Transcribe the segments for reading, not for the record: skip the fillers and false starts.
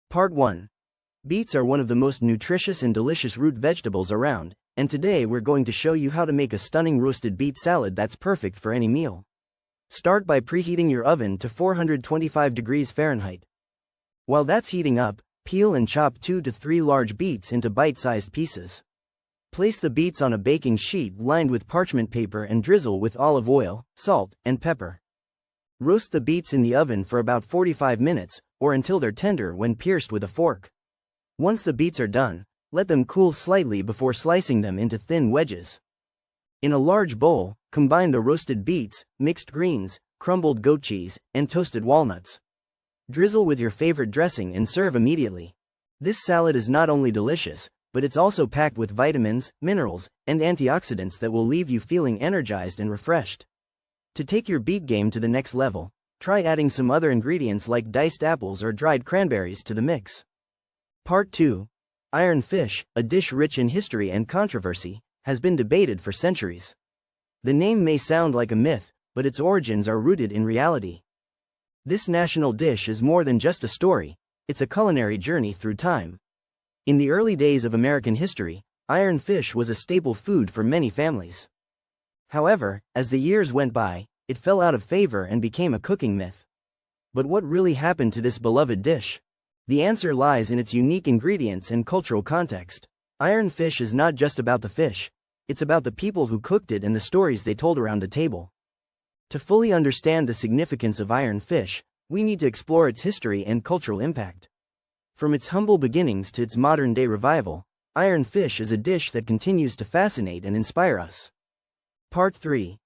Part 1. Beets are one of the most nutritious and delicious root vegetables around, and today we're going to show you how to make a stunning roasted beet salad that's perfect for any meal. Start by preheating your oven to 425 degrees Fahrenheit. While that's heating up, peel and chop 2 to 3 large beets into bite-sized pieces. Place the beets on a baking sheet lined with parchment paper and drizzle with olive oil, salt, and pepper. Roast the beets in the oven for about 45 minutes, or until they're tender when pierced with a fork. Once the beets are done, let them cool slightly before slicing them into thin wedges. In a large bowl, combine the roasted beets, mixed greens, crumbled goat cheese, and toasted walnuts. Drizzle with your favorite dressing and serve immediately. This salad is not only delicious, but it's also packed with vitamins, minerals, and antioxidants that will leave you feeling energized and refreshed. To take your beet game to the next level, try adding some other ingredients like diced apples or dried cranberries to the mix. Part 2. Iron fish, a dish rich in history and controversy, has been debated for centuries. The name may sound like a myth, but its origins are rooted in reality. This national dish is more than just a story, it's a culinary journey through time. In the early days of American history, iron fish was a staple food for many families. However, as the years went by, it fell out of favor and became a cooking myth. But what really happened to this beloved dish? The answer lies in its unique ingredients and cultural context. Iron fish is not just about the fish, it's about the people who cooked it and the stories they told around the table. To fully understand the significance of iron fish, we need to explore its history and cultural impact. From its humble beginnings to its modern-day revival, iron fish is a dish that continues to fascinate and inspire us. Part 3.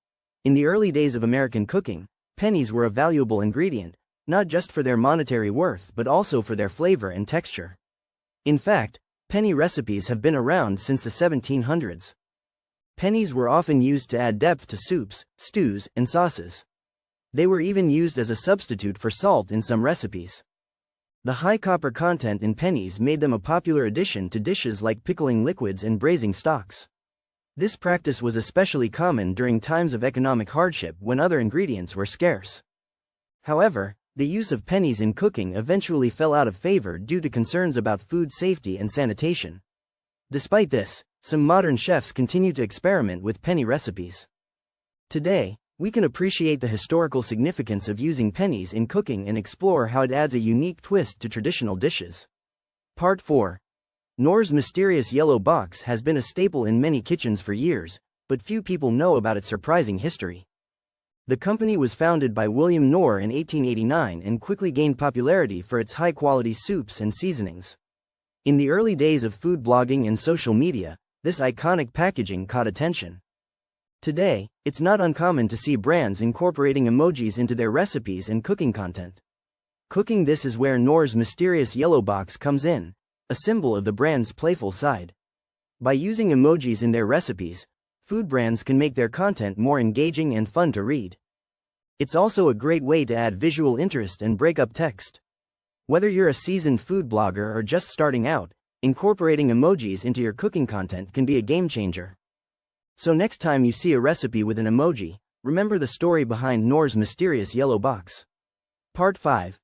In the early days of American cooking, pennies were a valuable ingredient, not just for their monetary worth but also for their flavor and texture. In fact, penny recipes have been around since the 1700s. Pennies were often used to add depth to soups, stews, and sauces. They were even used as a substitute for salt in some recipes. The high copper content in pennies made them a popular addition to dishes like pickling liquids and braising stocks. This practice was especially common during times of economic hardship when other ingredients were scarce. However, the use of pennies in cooking eventually fell out of favor due to concerns about food safety and sanitation. Despite this, some modern chefs continue to experiment with penny recipes. Today, we can appreciate the historical significance of using pennies in cooking and explore how it adds a unique twist to traditional dishes. Part 4. Knorr's mysterious yellow box has been a staple in many kitchens for years, but few people know about its surprising history. The company was founded by William Knorr in 1889 and quickly gained popularity for its high-quality soups and seasonings. In the early days of food blogging and social media, this iconic packaging caught attention. Today, it's not uncommon to see brands incorporating emojis into their recipes and cooking content. Cooking this is where Knorr's mysterious yellow box comes in, a symbol of the brand's playful side. By using emojis in their recipes, food brands can make their content more engaging and fun to read. It's also a great way to add visual interest and break up text. Whether you're a seasoned food blogger or just starting out, incorporating emojis into your cooking content can be a game changer. So next time you see a recipe with an emoji, remember the story behind Knorr's mysterious yellow box. Part 5.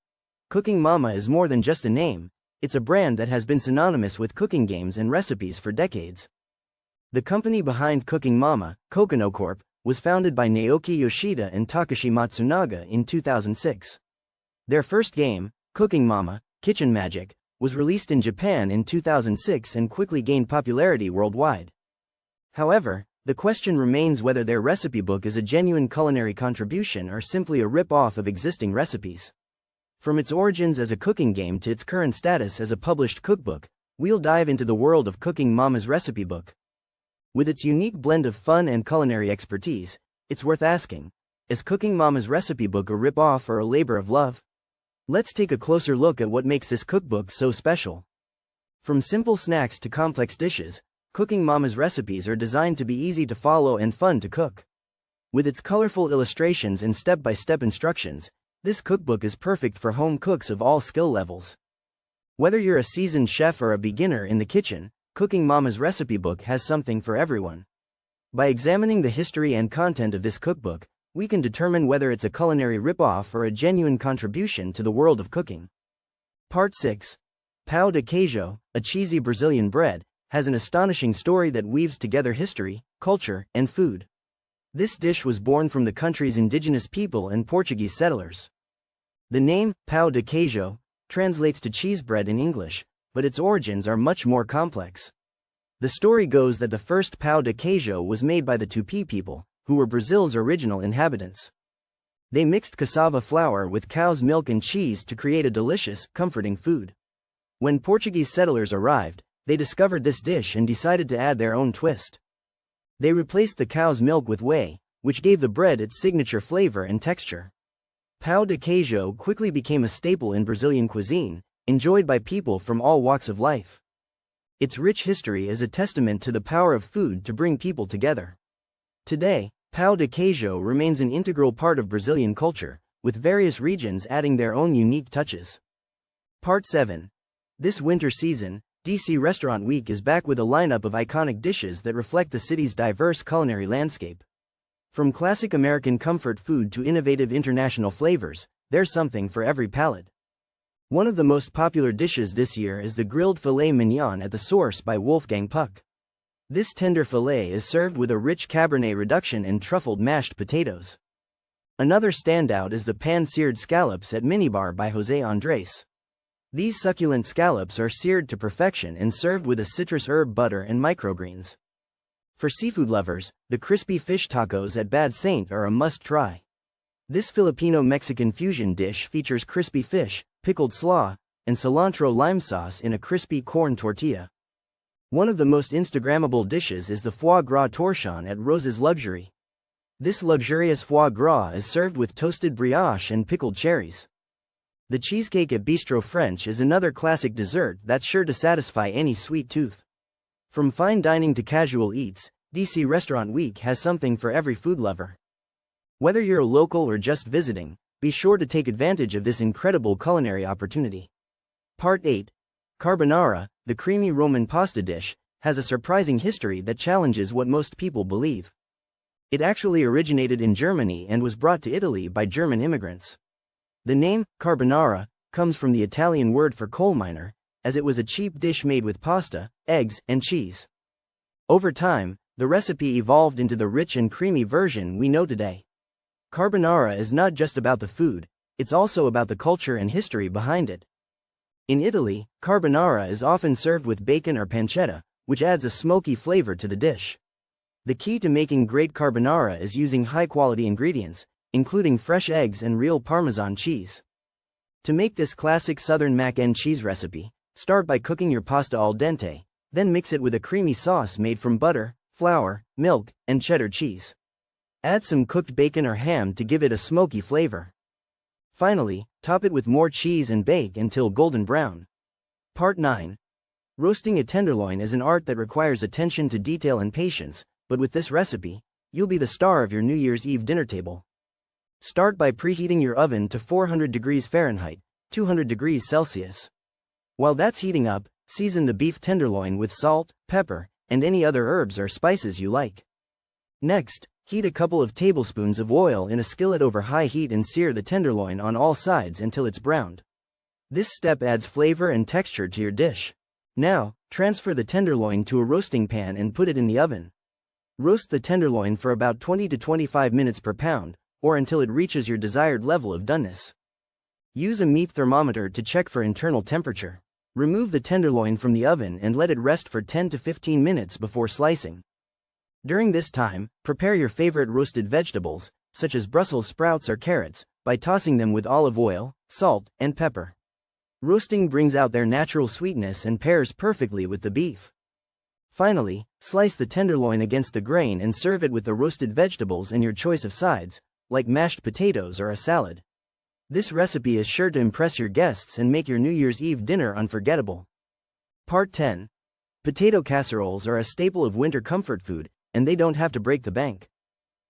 Cooking Mama is more than just a name, it's a brand that has been synonymous with cooking games and recipes for decades. The company behind Cooking Mama, Kokono Corp., was founded by Naoki Yoshida and Takashi Matsunaga in 2006. Their first game, Cooking Mama, Kitchen Magic, was released in Japan in 2006 and quickly gained popularity worldwide. However, the question remains whether their recipe book is a genuine culinary contribution or simply a rip-off of existing recipes. From its origins as a cooking game to its current status as a published cookbook, we'll dive into the world of Cooking Mama's recipe book. With its unique blend of fun and culinary expertise, it's worth asking, is Cooking Mama's recipe book a rip-off or a labor of love? Let's take a closer look at what makes this cookbook so special. From simple snacks to complex dishes, Cooking Mama's recipes are designed to be easy to follow and fun to cook. With its colorful illustrations and step-by-step instructions, this cookbook is perfect for home cooks of all skill levels. Whether you're a seasoned chef or a beginner in the kitchen, Cooking Mama's recipe book has something for everyone. By examining the history and content of this cookbook, we can determine whether it's a culinary ripoff or a genuine contribution to the world of cooking. Part 6. Pão de queijo, a cheesy Brazilian bread, has an astonishing story that weaves together history, culture, and food. This dish was born from the country's indigenous people and Portuguese settlers. The name, pão de queijo, translates to cheese bread in English, but its origins are much more complex. The story goes that the first pão de queijo was made by the Tupi people, who were Brazil's original inhabitants. They mixed cassava flour with cow's milk and cheese to create a delicious, comforting food. When Portuguese settlers arrived, they discovered this dish and decided to add their own twist. They replaced the cow's milk with whey, which gave the bread its signature flavor and texture. Pão de queijo quickly became a staple in Brazilian cuisine, enjoyed by people from all walks of life. Its rich history is a testament to the power of food to bring people together. Today, pão de queijo remains an integral part of Brazilian culture, with various regions adding their own unique touches. Part 7. This winter season, DC Restaurant Week is back with a lineup of iconic dishes that reflect the city's diverse culinary landscape. From classic American comfort food to innovative international flavors, there's something for every palate. One of the most popular dishes this year is the grilled filet mignon at the Source by Wolfgang Puck. This tender filet is served with a rich Cabernet reduction and truffled mashed potatoes. Another standout is the pan-seared scallops at Minibar by José Andrés. These succulent scallops are seared to perfection and served with a citrus herb butter and microgreens. For seafood lovers, the crispy fish tacos at Bad Saint are a must-try. This Filipino-Mexican fusion dish features crispy fish, pickled slaw, and cilantro lime sauce in a crispy corn tortilla. One of the most Instagrammable dishes is the foie gras torchon at Rose's Luxury. This luxurious foie gras is served with toasted brioche and pickled cherries. The cheesecake at Bistro French is another classic dessert that's sure to satisfy any sweet tooth. From fine dining to casual eats, DC Restaurant Week has something for every food lover. Whether you're a local or just visiting, be sure to take advantage of this incredible culinary opportunity. Part 8. Carbonara, the creamy Roman pasta dish, has a surprising history that challenges what most people believe. It actually originated in Germany and was brought to Italy by German immigrants. The name, carbonara, comes from the Italian word for coal miner, as it was a cheap dish made with pasta, eggs, and cheese. Over time, the recipe evolved into the rich and creamy version we know today. Carbonara is not just about the food, it's also about the culture and history behind it. In Italy, carbonara is often served with bacon or pancetta, which adds a smoky flavor to the dish. The key to making great carbonara is using high-quality ingredients, including fresh eggs and real Parmesan cheese. To make this classic southern mac and cheese recipe, start by cooking your pasta al dente, then mix it with a creamy sauce made from butter, flour, milk, and cheddar cheese. Add some cooked bacon or ham to give it a smoky flavor. Finally, top it with more cheese and bake until golden brown. Part 9. Roasting a tenderloin is an art that requires attention to detail and patience, but with this recipe, you'll be the star of your New Year's Eve dinner table. Start by preheating your oven to 400 degrees Fahrenheit, 200 degrees Celsius. While that's heating up, season the beef tenderloin with salt, pepper, and any other herbs or spices you like. Next, heat a couple of tablespoons of oil in a skillet over high heat and sear the tenderloin on all sides until it's browned. This step adds flavor and texture to your dish. Now, transfer the tenderloin to a roasting pan and put it in the oven. Roast the tenderloin for about 20 to 25 minutes per pound, or until it reaches your desired level of doneness. Use a meat thermometer to check for internal temperature. Remove the tenderloin from the oven and let it rest for 10 to 15 minutes before slicing. During this time, prepare your favorite roasted vegetables, such as Brussels sprouts or carrots, by tossing them with olive oil, salt, and pepper. Roasting brings out their natural sweetness and pairs perfectly with the beef. Finally, slice the tenderloin against the grain and serve it with the roasted vegetables and your choice of sides, like mashed potatoes or a salad. This recipe is sure to impress your guests and make your New Year's Eve dinner unforgettable. Part 10. Potato casseroles are a staple of winter comfort food, and they don't have to break the bank.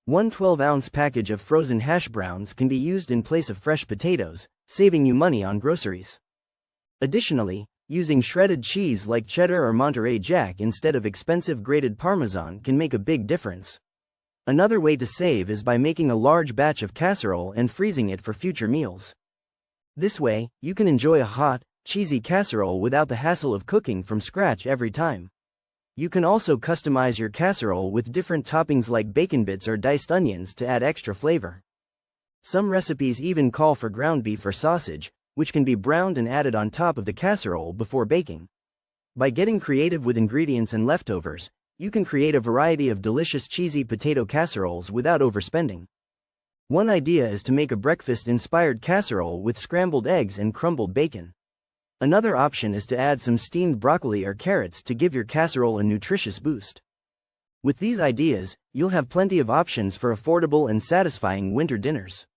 One 12-ounce package of frozen hash browns can be used in place of fresh potatoes, saving you money on groceries. Additionally, using shredded cheese like cheddar or Monterey Jack instead of expensive grated Parmesan can make a big difference. Another way to save is by making a large batch of casserole and freezing it for future meals. This way, you can enjoy a hot, cheesy casserole without the hassle of cooking from scratch every time. You can also customize your casserole with different toppings like bacon bits or diced onions to add extra flavor. Some recipes even call for ground beef or sausage, which can be browned and added on top of the casserole before baking. By getting creative with ingredients and leftovers, you can create a variety of delicious cheesy potato casseroles without overspending. One idea is to make a breakfast-inspired casserole with scrambled eggs and crumbled bacon. Another option is to add some steamed broccoli or carrots to give your casserole a nutritious boost. With these ideas, you'll have plenty of options for affordable and satisfying winter dinners.